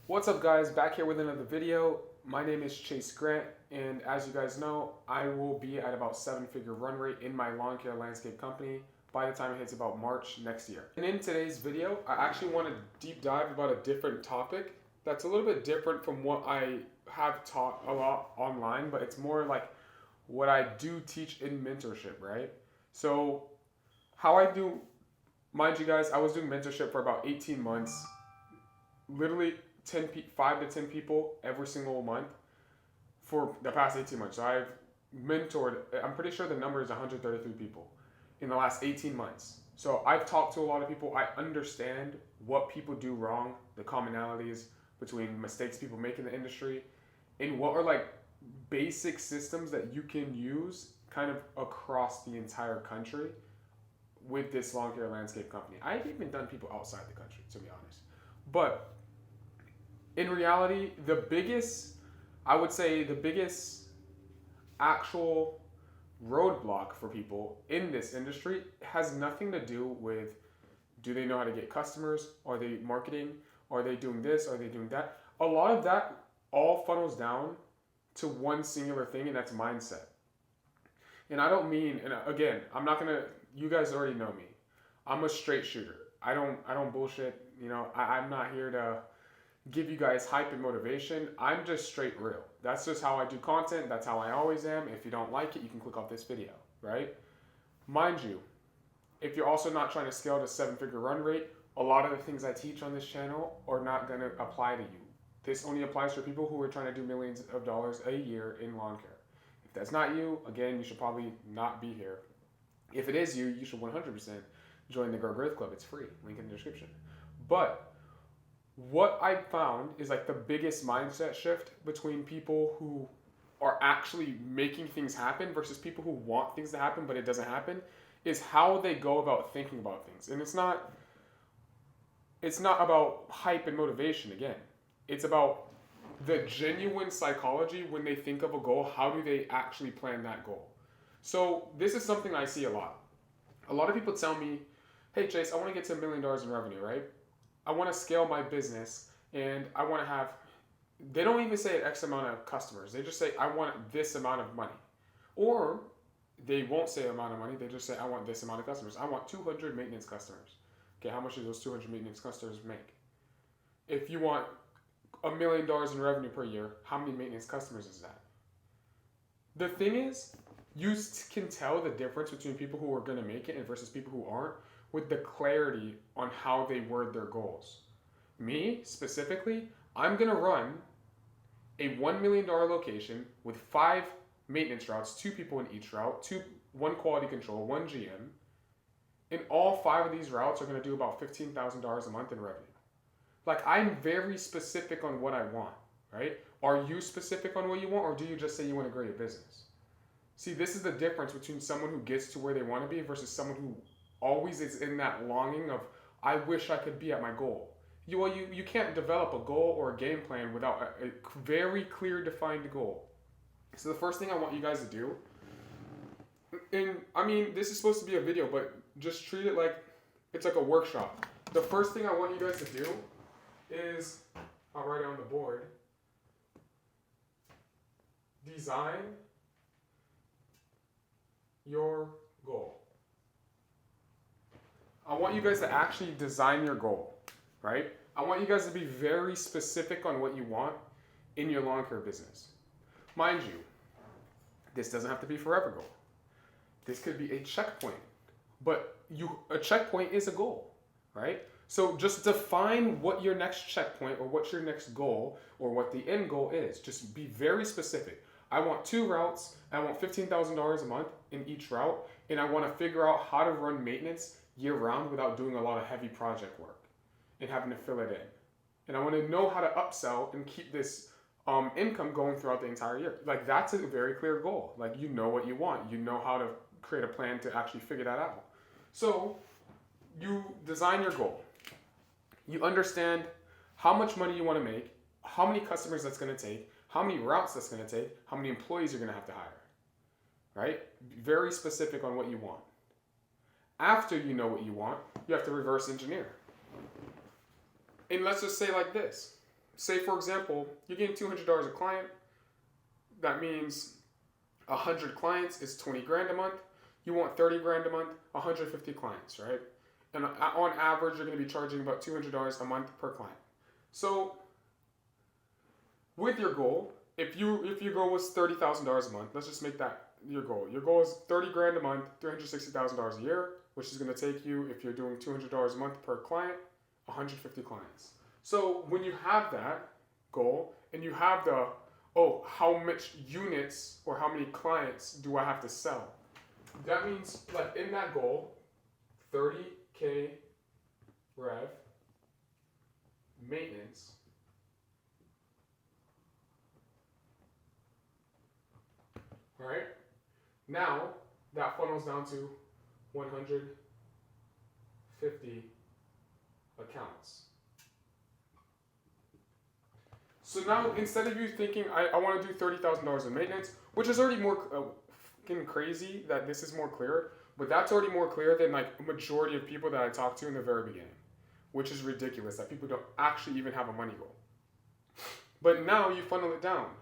What's up guys, back here with another video. My name is Chase Grant, and as you guys know, I will be at about 7-figure run rate in my lawn care landscape company by the time it hits about March next year. And in today's video, I actually want to deep dive about a different topic that's a little bit different from what I have taught a lot online, but it's more like what I do teach in mentorship, right? So how I do, mind you guys, I was doing mentorship for about 18 months, literally 5 to 10 people every single month for the past 18 months. So I've mentored, I'm pretty sure the number is 133 people in the last 18 months. So I've talked to a lot of people. I understand what people do wrong, the commonalities between mistakes people make in the industry, and what are like basic systems that you can use kind of across the entire country with this lawn care landscape company. I've even done people outside the country, to be honest. But in reality, I would say the biggest actual roadblock for people in this industry has nothing to do with do they know how to get customers? Are they marketing? Are they doing this? Are they doing that? A lot of that all funnels down to one singular thing, and that's mindset. And I don't mean, and again, I'm not gonna, you guys already know me. I'm a straight shooter. I don't bullshit. I'm not here to give you guys hype and motivation. I'm just straight real. That's just how I do content. That's how I always am. If you don't like it, you can click off this video, right? Mind you, if you're also not trying to scale to 7-figure run rate, a lot of the things I teach on this channel are not going to apply to you. This only applies for people who are trying to do millions of dollars a year in lawn care. If that's not you, again, you should probably not be here. If it is you, you should 100% join the Grow Growth Club. It's free. Link in the description. But what I found is like the biggest mindset shift between people who are actually making things happen versus people who want things to happen but it doesn't happen is how they go about thinking about things. And it's not about hype and motivation again. It's about the genuine psychology when they think of a goal. How do they actually plan that goal? So this is something I see a lot. A lot of people tell me, hey Chase, I want to get to $1 million in revenue, right? I want to scale my business and I want to have, they don't even say X amount of customers. They just say, I want this amount of money. Or they won't say amount of money. They just say, I want this amount of customers. I want 200 maintenance customers. Okay, how much do those 200 maintenance customers make? If you want $1 million in revenue per year, how many maintenance customers is that? The thing is, you can tell the difference between people who are going to make it and versus people who aren't with the clarity on how they word their goals. Me, specifically, I'm going to run a $1 million location with 5 maintenance routes, 2 people in each route, 1 quality control, 1 GM, and all 5 of these routes are going to do about $15,000 a month in revenue. Like, I'm very specific on what I want, right? Are you specific on what you want, or do you just say you want to grow your business? See, this is the difference between someone who gets to where they want to be versus someone who always is in that longing of, I wish I could be at my goal. You can't develop a goal or a game plan without a very clear defined goal. So the first thing I want you guys to do, and I mean, this is supposed to be a video, but just treat it like it's like a workshop. The first thing I want you guys to do is, I'll write it on the board, design your goal. I want you guys to actually design your goal, right? I want you guys to be very specific on what you want in your lawn care business. Mind you, this doesn't have to be forever goal. This could be a checkpoint, but a checkpoint is a goal, right? So just define what your next checkpoint or what's your next goal or what the end goal is. Just be very specific. I want 2 routes. I want $15,000 a month in each route, and I want to figure out how to run maintenance year-round without doing a lot of heavy project work and having to fill it in. And I want to know how to upsell and keep this income going throughout the entire year. Like, that's a very clear goal. Like, you know what you want. You know how to create a plan to actually figure that out. So you design your goal. You understand how much money you want to make, how many customers that's going to take, how many routes that's going to take, how many employees you're going to have to hire, right? Very specific on what you want. After you know what you want, you have to reverse engineer. And let's just say like this. say for example, you're getting $200 a client. That means 100 clients is 20 grand a month. You want 30 grand a month, 150 clients, right? And on average, you're going to be charging about $200 a month per client. So with your goal, if your goal was $30,000 a month, let's just make that your goal. Your goal is 30 grand a month, $360,000 a year, which is going to take you, if you're doing $200 a month per client, 150 clients. So when you have that goal and you have the, oh, how much units or how many clients do I have to sell? That means, like in that goal, 30K rev, maintenance, all right? Now, that funnels down to 150 accounts. So now, instead of you thinking, I want to do $30,000 in maintenance, which is already more fucking crazy that this is more clear, but that's already more clear than like a majority of people that I talked to in the very beginning, which is ridiculous that people don't actually even have a money goal. But now you funnel it down.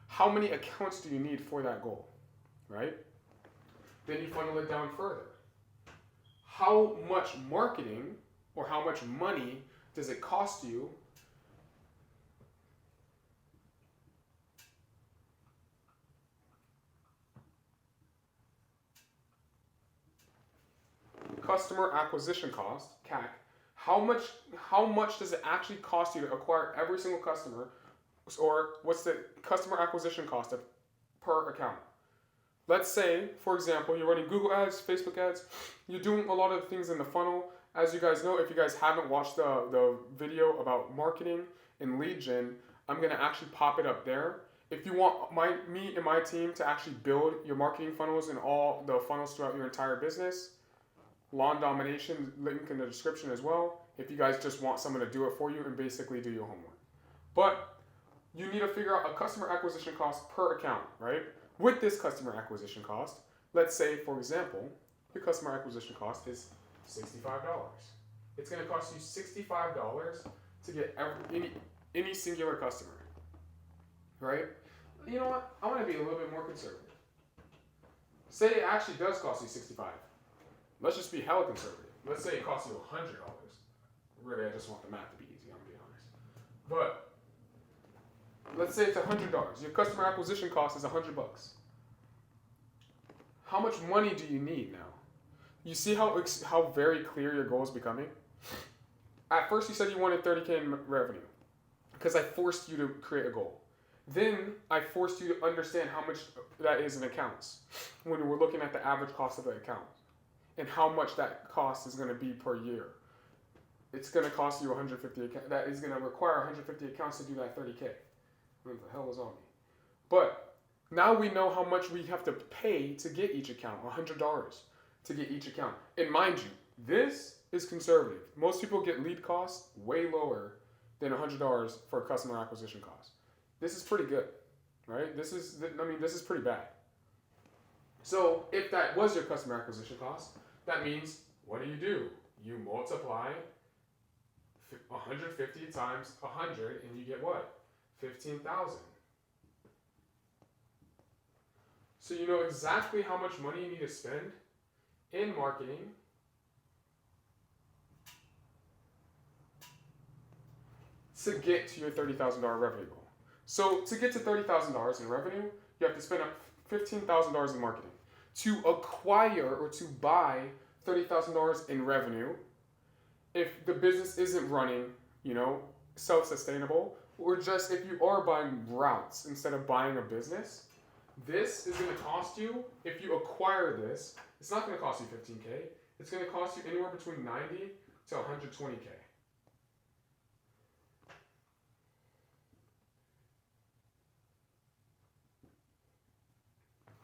How many accounts do you need for that goal, right? Then you funnel it down further. How much marketing or how much money does it cost you customer acquisition cost, CAC, how much does it actually cost you to acquire every single customer, or what's the customer acquisition cost per account? Let's say, for example, you're running Google ads, Facebook ads, you're doing a lot of things in the funnel. As you guys know, if you guys haven't watched the video about marketing and lead gen, I'm going to actually pop it up there. If you want me and my team to actually build your marketing funnels and all the funnels throughout your entire business, Lawn Domination, link in the description as well, if you guys just want someone to do it for you and basically do your homework. But you need to figure out a customer acquisition cost per account, right? With this customer acquisition cost, let's say, for example, your customer acquisition cost is $65. It's going to cost you $65 to get any singular customer, right? You know what? I want to be a little bit more conservative. Say it actually does cost you $65. Let's just be hella conservative. Let's say it costs you $100. Really, I just want the math to be easy, I'm going to be honest. But let's say it's $100. Your customer acquisition cost is $100. How much money do you need now? You see how very clear your goal is becoming? At first you said you wanted 30K in revenue because I forced you to create a goal. Then I forced you to understand how much that is in accounts when we're looking at the average cost of the account and how much that cost is going to be per year. It's going to cost you 150 accounts. That is going to require 150 accounts to do that 30K. What the hell is on me? But now we know how much we have to pay to get each account, $100 to get each account. And mind you, this is conservative. Most people get lead costs way lower than $100 for a customer acquisition cost. This is pretty good, right? This is pretty bad. So if that was your customer acquisition cost, that means, what do? You multiply 150 times 100 and you get what? 15,000. So you know exactly how much money you need to spend in marketing to get to your $30,000 revenue goal. So to get to $30,000 in revenue, you have to spend $15,000 in marketing. To acquire or to buy $30,000 in revenue, if the business isn't running, self-sustainable, or just if you are buying routes instead of buying a business, this is going to cost you, if you acquire this, it's not going to cost you $15K. It's going to cost you anywhere between $90 to $120K.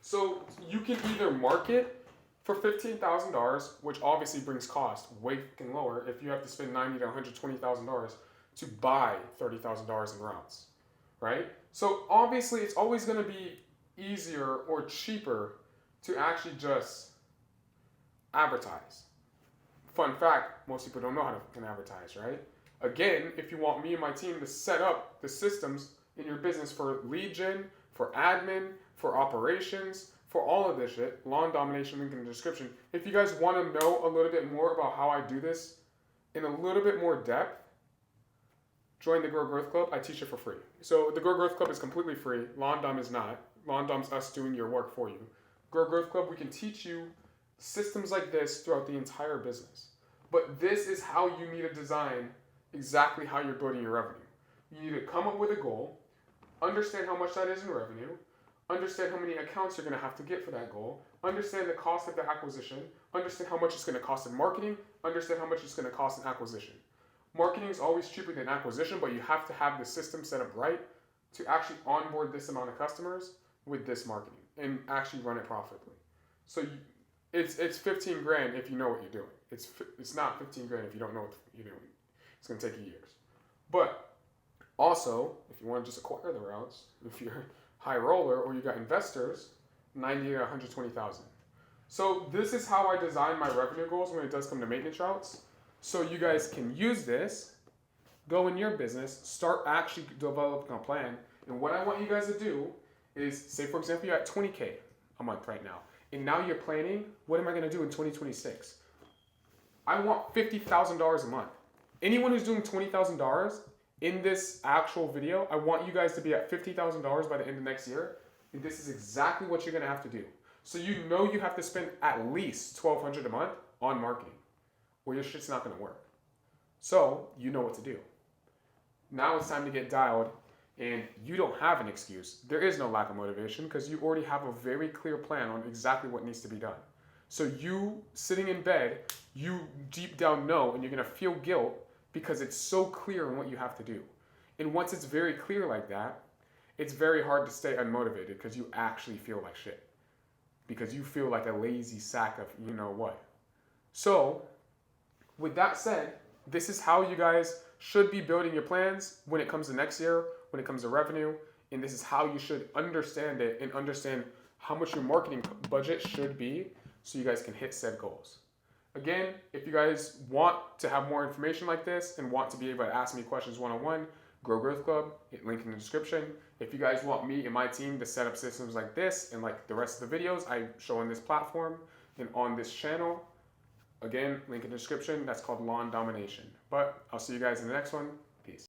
So you can either market for $15,000, which obviously brings cost way fucking lower if you have to spend $90,000 to $120,000 to buy $30,000 in routes, right? So obviously it's always going to be easier or cheaper to actually just advertise. Fun fact, most people don't know how to fucking advertise, right? Again, if you want me and my team to set up the systems in your business for lead gen, for admin, for operations, for all of this shit, Law and Domination, link in the description. If you guys want to know a little bit more about how I do this in a little bit more depth, join the Grow Growth Club. I teach it for free. So the Grow Growth Club is completely free. Law and Dom is not. Law and Dom's us doing your work for you. Grow Growth Club, we can teach you systems like this throughout the entire business. But this is how you need to design exactly how you're building your revenue. You need to come up with a goal, understand how much that is in revenue, understand how many accounts you're going to have to get for that goal, understand the cost of the acquisition, understand how much it's going to cost in marketing, understand how much it's going to cost in acquisition. Marketing is always cheaper than acquisition, but you have to have the system set up right to actually onboard this amount of customers with this marketing and actually run it profitably. So it's 15 grand if you know what you're doing. It's not 15 grand if you don't know what you're doing. It's going to take you years. But also, if you want to just acquire the routes, if you're high roller or you got investors, 90 to 120,000. So this is how I design my revenue goals when it does come to maintenance routes. So you guys can use this, go in your business, start actually developing a plan. And what I want you guys to do is, say for example, you're at 20K a month right now. And now you're planning, what am I going to do in 2026? I want $50,000 a month. Anyone who's doing $20,000 in this actual video, I want you guys to be at $50,000 by the end of next year. And this is exactly what you're going to have to do. So you know you have to spend at least $1,200 a month on marketing, or your shit's not going to work. So you know what to do. Now it's time to get dialed, and you don't have an excuse. There is no lack of motivation because you already have a very clear plan on exactly what needs to be done. So you sitting in bed, you deep down know, and you're going to feel guilt because it's so clear on what you have to do. And once it's very clear like that, it's very hard to stay unmotivated because you actually feel like shit. Because you feel like a lazy sack of you know what. So with that said, this is how you guys should be building your plans when it comes to next year, when it comes to revenue, and this is how you should understand it and understand how much your marketing budget should be so you guys can hit said goals. Again, if you guys want to have more information like this and want to be able to ask me questions one-on-one, Grow Growth Club, link in the description. If you guys want me and my team to set up systems like this and like the rest of the videos I show on this platform and on this channel, again, link in the description. That's called Law and Domination. But I'll see you guys in the next one. Peace.